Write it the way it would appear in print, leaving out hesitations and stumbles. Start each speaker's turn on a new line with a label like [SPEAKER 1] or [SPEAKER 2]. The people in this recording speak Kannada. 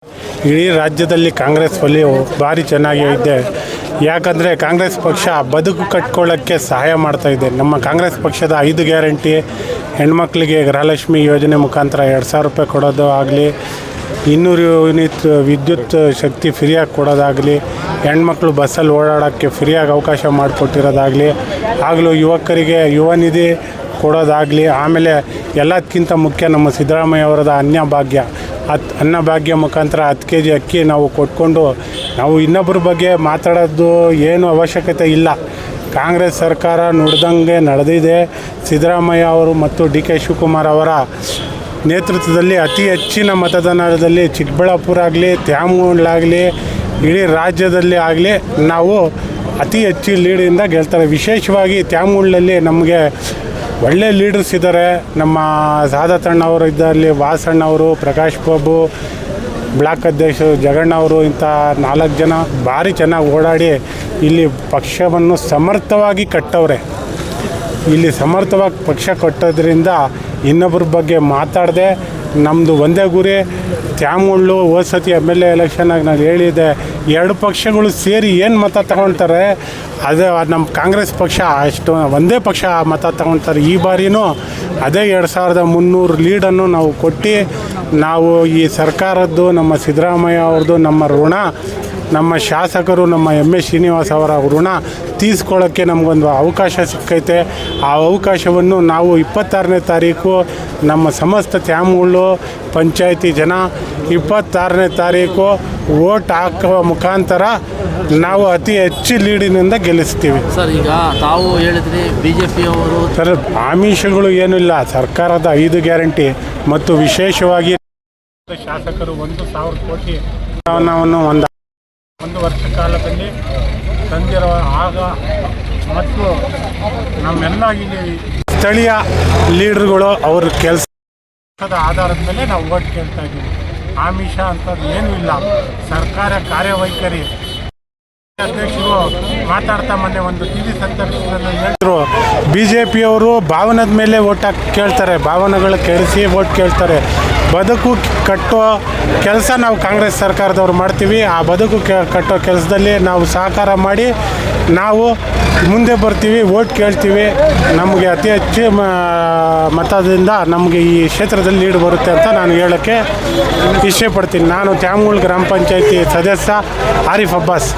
[SPEAKER 1] ಇಡೀ ರಾಜ್ಯದಲ್ಲಿ ಕಾಂಗ್ರೆಸ್ ಒಲಿಯು ಭಾರಿ ಚೆನ್ನಾಗಿ ಇದೆ. ಯಾಕಂದರೆ ಕಾಂಗ್ರೆಸ್ ಪಕ್ಷ ಬದುಕು ಕಟ್ಕೊಳ್ಳೋಕ್ಕೆ ಸಹಾಯ ಮಾಡ್ತಾಯಿದೆ. ನಮ್ಮ ಕಾಂಗ್ರೆಸ್ ಪಕ್ಷದ 5 ಗ್ಯಾರಂಟಿ, ಹೆಣ್ಮಕ್ಳಿಗೆ ಗೃಹಲಕ್ಷ್ಮಿ ಯೋಜನೆ ಮುಖಾಂತರ 2,000 ರೂಪಾಯಿ ಕೊಡೋದು ಆಗಲಿ, 200 ಯೂನಿಟ್ ವಿದ್ಯುತ್ ಶಕ್ತಿ ಫ್ರೀಯಾಗಿ ಕೊಡೋದಾಗಲಿ, ಹೆಣ್ಮಕ್ಳು ಬಸ್ಸಲ್ಲಿ ಓಡಾಡೋಕ್ಕೆ ಫ್ರೀಯಾಗಿ ಅವಕಾಶ ಮಾಡಿಕೊಟ್ಟಿರೋದಾಗಲಿ, ಆಗಲೂ ಯುವಕರಿಗೆ ಯುವ ನಿಧಿ ಕೊಡೋದಾಗಲಿ, ಆಮೇಲೆ ಎಲ್ಲದಕ್ಕಿಂತ ಮುಖ್ಯ ನಮ್ಮ ಸಿದ್ದರಾಮಯ್ಯ ಅವರದ ಅನ್ನಭಾಗ್ಯ ಮುಖಾಂತರ 10 kg ಅಕ್ಕಿ ನಾವು ಕೊಟ್ಕೊಂಡು ನಾವು ಇನ್ನೊಬ್ಬರ ಬಗ್ಗೆ ಮಾತಾಡೋದು ಏನು ಅವಶ್ಯಕತೆ ಇಲ್ಲ. ಕಾಂಗ್ರೆಸ್ ಸರ್ಕಾರ ನುಡ್ದಂಗೆ ನಡೆದಿದೆ. ಸಿದ್ದರಾಮಯ್ಯ ಅವರು ಮತ್ತು ಡಿ ಕೆ ಶಿವಕುಮಾರ್ ಅವರ ನೇತೃತ್ವದಲ್ಲಿ ಅತಿ ಹೆಚ್ಚಿನ ಮತದಾನದಲ್ಲಿ ಚಿಕ್ಕಬಳ್ಳಾಪುರ ಆಗಲಿ, ತ್ಯಾಮೂಲಾಗಲಿ, ಇಡೀ ರಾಜ್ಯದಲ್ಲಿ ಆಗಲಿ ನಾವು ಅತಿ ಹೆಚ್ಚು ಲೀಡಿಂದ ಗೆಲ್ತಾರೆ. ವಿಶೇಷವಾಗಿ ತ್ಯಾಮೂಲಲ್ಲಿ ನಮಗೆ ಒಳ್ಳೆ ಲೀಡರ್ಸ್ ಇದ್ದಾರೆ. ನಮ್ಮ ಸಾದತಣ್ಣವರು ಇದ್ದಲ್ಲಿ, ವಾಸಣ್ಣವರು, ಪ್ರಕಾಶ್ ಬಾಬು, ಬ್ಲಾಕ್ ಅಧ್ಯಕ್ಷರು ಜಗಣ್ಣವರು, ಇಂಥ 4 ಜನ ಭಾರಿ ಚೆನ್ನಾಗಿ ಓಡಾಡಿ ಇಲ್ಲಿ ಪಕ್ಷವನ್ನು ಸಮರ್ಥವಾಗಿ ಕಟ್ಟವ್ರೆ. ಇಲ್ಲಿ ಸಮರ್ಥವಾಗಿ ಪಕ್ಷ ಕಟ್ಟೋದ್ರಿಂದ ಇನ್ನೊಬ್ಬರ ಬಗ್ಗೆ ಮಾತಾಡದೆ ನಮ್ಮದು ಒಂದೇ ಗುರಿ. ತ್ಯಾಮೂಳು ಹೋದ್ಸತಿ MLA ಎಲೆಕ್ಷನಾಗಿ ನಾನು ಹೇಳಿದೆ, 2 ಪಕ್ಷಗಳು ಸೇರಿ ಏನು ಮತ ತಗೊಳ್ತಾರೆ ಅದೇ ನಮ್ಮ ಕಾಂಗ್ರೆಸ್ ಪಕ್ಷ ಅಷ್ಟು ಒಂದೇ ಪಕ್ಷ ಮತ ತಗೊಳ್ತಾರೆ. ಈ ಬಾರಿನೂ ಅದೇ 2300 ಲೀಡನ್ನು ನಾವು ಕೊಟ್ಟು ನಾವು ಈ ಸರ್ಕಾರದ್ದು, ನಮ್ಮ ಸಿದ್ದರಾಮಯ್ಯ ಅವ್ರದ್ದು ನಮ್ಮ ಋಣ, ನಮ್ಮ ಶಾಸಕರು ನಮ್ಮ M.A. ಶ್ರೀನಿವಾಸ್ ಅವರ ಋಣ ತೀರಿಸ್ಕೊಳ್ಳೋಕ್ಕೆ ನಮಗೊಂದು ಅವಕಾಶ ಸಿಕ್ಕೈತೆ. ಆ ಅವಕಾಶವನ್ನು ನಾವು 26ನೇ ತಾರೀಕು ನಮ್ಮ ಸಮಸ್ತ ತ್ಯಾಮೂಳು ಪಂಚಾಯಿತಿ ಜನ 26ನೇ ತಾರೀಕು ವೋಟ್ ಹಾಕುವ ಮುಖಾಂತರ ನಾವು ಅತಿ ಹೆಚ್ಚು ಲೀಡಿನಿಂದ ಗೆಲ್ಲಿಸ್ತೀವಿ.
[SPEAKER 2] ಸರ್, ಈಗ ತಾವು ಹೇಳಿದ್ರಿ BJP ಅವರು
[SPEAKER 1] ಸರ್, ಆಮಿಷಗಳು ಏನಿಲ್ಲ. ಸರ್ಕಾರದ 5 ಗ್ಯಾರಂಟಿ ಮತ್ತು ವಿಶೇಷವಾಗಿ ಶಾಸಕರು 1,000 ಕೋಟಿ ಅನುದಾನವನ್ನು ಒಂದು ವರ್ಷ ಕಾಲದಲ್ಲಿ ತಂದಿರುವ ಮತ್ತು ನಮ್ಮೆಲ್ಲ ಇಲ್ಲಿ ಸ್ಥಳೀಯ ಲೀಡರ್ಗಳು ಅವ್ರ ಕೆಲಸದ ಆಧಾರದ ಮೇಲೆ ನಾವು ಓಟ್ ಕೇಳ್ತಾ ಇದ್ದೀವಿ. ಆಮಿಷ ಅಂಥದ್ದು ಏನೂ ಇಲ್ಲ. ಸರ್ಕಾರ ಕಾರ್ಯವೈಖರಿ ಅಧ್ಯಕ್ಷರು ಮಾತಾಡ್ತಾ ಮೊನ್ನೆ ಒಂದು TV ಸಂದರ್ಶನದಲ್ಲಿ ಹೇಳಿದ್ರು, BJPಯವರು ಭಾವನದ ಮೇಲೆ ಓಟ್ ಕೇಳ್ತಾರೆ, ಭಾವನೆಗಳು ಕೆಡಿಸಿ ಓಟ್ ಕೇಳ್ತಾರೆ. ಬದುಕು ಕಟ್ಟೋ ಕೆಲಸ ನಾವು ಕಾಂಗ್ರೆಸ್ ಸರ್ಕಾರದವ್ರು ಮಾಡ್ತೀವಿ. ಆ ಬದುಕು ಕಟ್ಟೋ ಕೆಲಸದಲ್ಲಿ ನಾವು ಸಹಕಾರ ಮಾಡಿ ನಾವು ಮುಂದೆ ಬರ್ತೀವಿ, ಓಟ್ ಕೇಳ್ತೀವಿ. ನಮಗೆ ಅತಿ ಹೆಚ್ಚು ಮತದಿಂದ ನಮಗೆ ಈ ಕ್ಷೇತ್ರದಲ್ಲಿ ಲೀಡ್ ಬರುತ್ತೆ ಅಂತ ನಾನು ಹೇಳೋಕ್ಕೆ ಇಷ್ಟಪಡ್ತೀನಿ. ನಾನು ತ್ಯಾಮೂಳು ಗ್ರಾಮ ಪಂಚಾಯತಿ ಸದಸ್ಯ ಆರಿಫ್ ಅಬ್ಬಾಸ್.